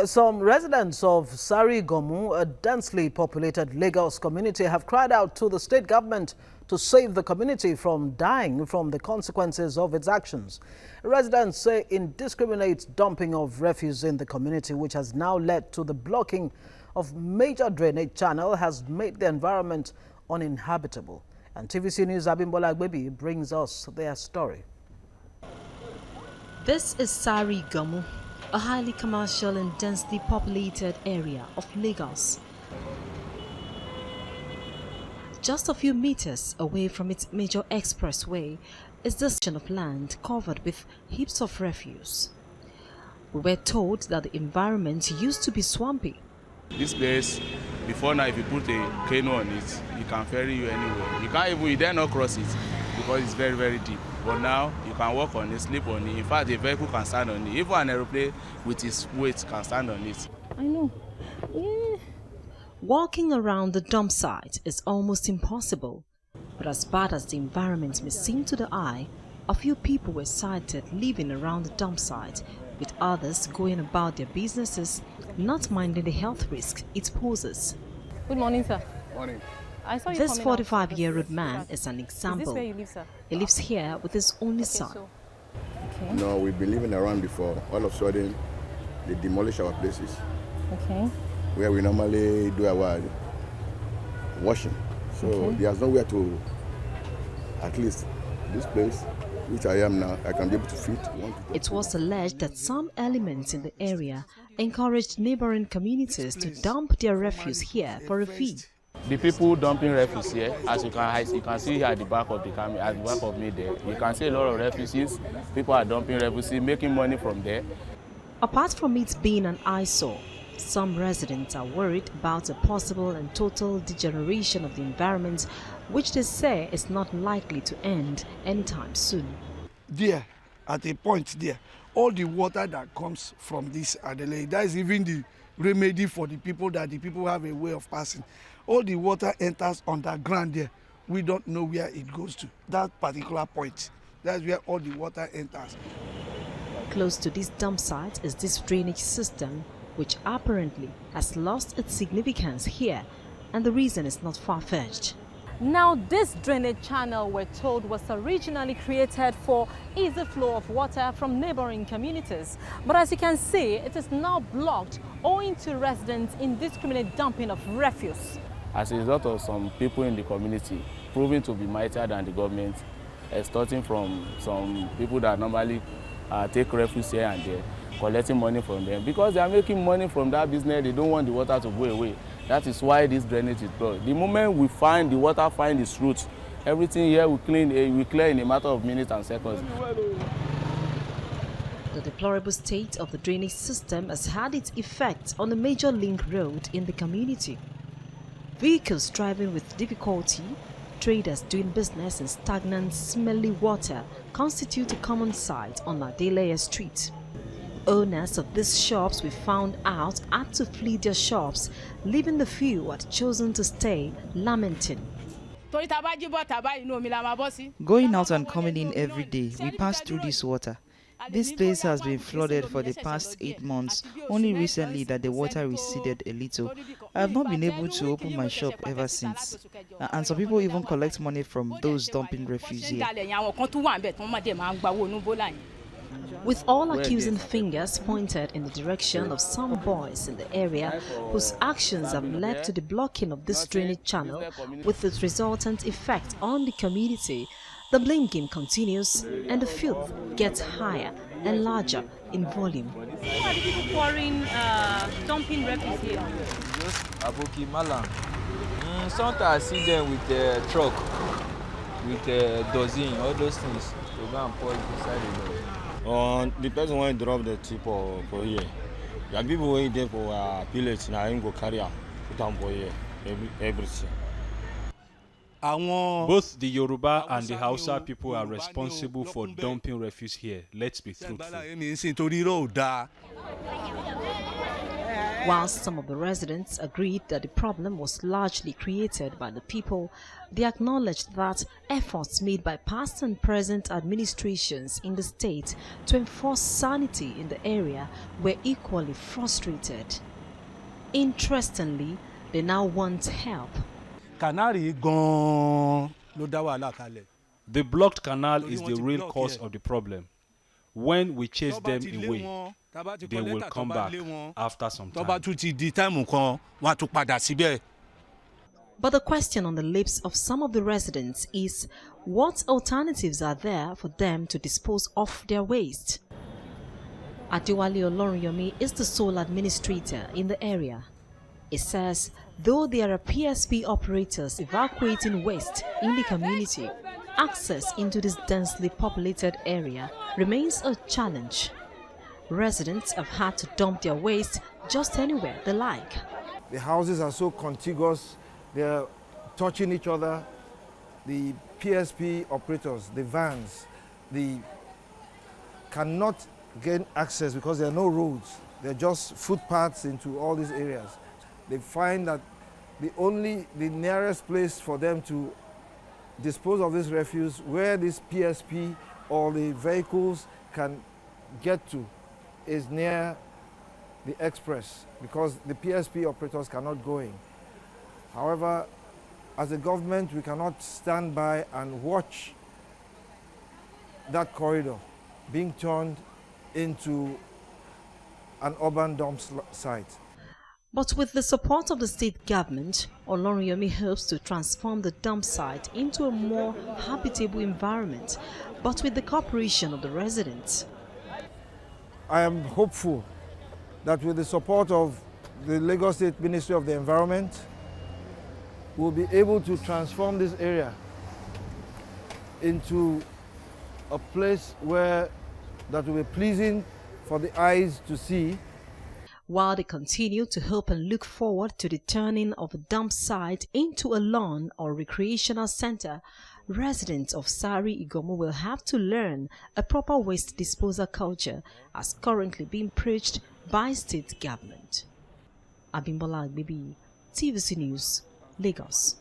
Some residents of Sari-Iganmu, a densely populated Lagos community, have cried out to the state government to save the community from dying from the consequences of its actions. Residents say indiscriminate dumping of refuse in the community, which has now led to the blocking of major drainage channel, has made the environment uninhabitable. And TVC News' Abimbola Agbebi brings us their story. This is Sari-Iganmu, a highly commercial and densely populated area of Lagos. Just a few meters away from its major expressway is the section of land covered with heaps of refuse. We were told that the environment used to be swampy. This place, before now, if you put a canoe on it, it can ferry you anywhere. You dare not cross it because it's very, very deep. But now, you can walk on it, sleep on it. In fact, a vehicle can stand on it. Even an aeroplane with its weight can stand on it. I know. Yeah. Walking around the dump site is almost impossible. But as bad as the environment may seem to the eye, a few people were sighted living around the dump site, with others going about their businesses, not minding the health risk it poses. Good morning, sir. Morning. I saw you This coming 45-year-old man is an example. Is this where you live, sir? He lives here with his only son. Okay. No, we've been living around before. All of a sudden, they demolish our places. Okay. Where we normally do our washing. So there's nowhere to, at least this place, which I am now, I can be able to fit. It was alleged that some elements in the area encouraged neighboring communities to dump their refuse here for a fee. The people dumping refuse here, as you can see here at the back of the camera, at the back of me there, you can see a lot of refugees. People are dumping refugees, making money from there. Apart from it being an eyesore, some residents are worried about a possible and total degeneration of the environment, which they say is not likely to end anytime soon. There, at a point there, all the water that comes from this Adelaide, that is even the remedy for the people, that the people have a way of passing. All the water enters underground there. We don't know where it goes to. That particular point, that's where all the water enters. Close to this dump site is this drainage system, which apparently has lost its significance here, and the reason is not far-fetched. Now, this drainage channel, we're told, was originally created for easy flow of water from neighboring communities. But as you can see, it is now blocked owing to residents' indiscriminate dumping of refuse. As a result of some people in the community proving to be mightier than the government, extorting from some people that normally take refuse here and there, collecting money from them. Because they are making money from that business, they don't want the water to go away. That is why this drainage is blocked. The moment we find the water find its roots, everything here we clear in a matter of minutes and seconds. The deplorable state of the drainage system has had its effect on the major link road in the community. Vehicles driving with difficulty, traders doing business in stagnant, smelly water constitute a common sight on Adelaide Street. Owners of these shops, we found out, had to flee their shops, leaving the few who had chosen to stay lamenting. Going out and coming in every day, we pass through this water. This place has been flooded for the past 8 months, only recently that the water receded a little. I have not been able to open my shop ever since. And some people even collect money from those dumping refuse here. With all accusing fingers pointed in the direction of some boys in the area whose actions have led to the blocking of this drainage channel with its resultant effect on the community, the blame game continues and the filth gets higher and larger in volume. Why are the people pouring, dumping refuse here? Aboki Malam. Sometimes I see them with a truck, with a dozen, all those things. To go and pour it inside the door. The person when drop the tip for here. The people waiting there for pillage now him go carry out put on for here everything. Both the Yoruba and the Hausa people are responsible for dumping refuse here. Let's be truthful. Whilst some of the residents agreed that the problem was largely created by the people, they acknowledged that efforts made by past and present administrations in the state to enforce sanity in the area were equally frustrated. Interestingly, they now want help. The blocked canal is the real cause of the problem. When we chase them away, they will come back after some time. But the question on the lips of some of the residents is, what alternatives are there for them to dispose of their waste? Adewale Olorunyomi is the sole administrator in the area. He says, though there are PSP operators evacuating waste in the community, access into this densely populated area remains a challenge. Residents have had to dump their waste just anywhere they like. The houses are so contiguous, they're touching each other. The PSP operators, the vans, they cannot gain access because there are no roads. They're just footpaths into all these areas. They find that the nearest place for them to dispose of this refuse, where this PSP or the vehicles can get to, is near the express because the PSP operators cannot go in. However, as a government, we cannot stand by and watch that corridor being turned into an urban dump site. But with the support of the state government, Olorunyomi hopes to transform the dump site into a more habitable environment, but with the cooperation of the residents. I am hopeful that with the support of the Lagos State Ministry of the Environment, we'll be able to transform this area into a place that will be pleasing for the eyes to see. While they continue to hope and look forward to the turning of a dump site into a lawn or recreational center, residents of Sari-Iganmu will have to learn a proper waste disposal culture as currently being preached by state government. Abimbola Agbebi, TVC News, Lagos.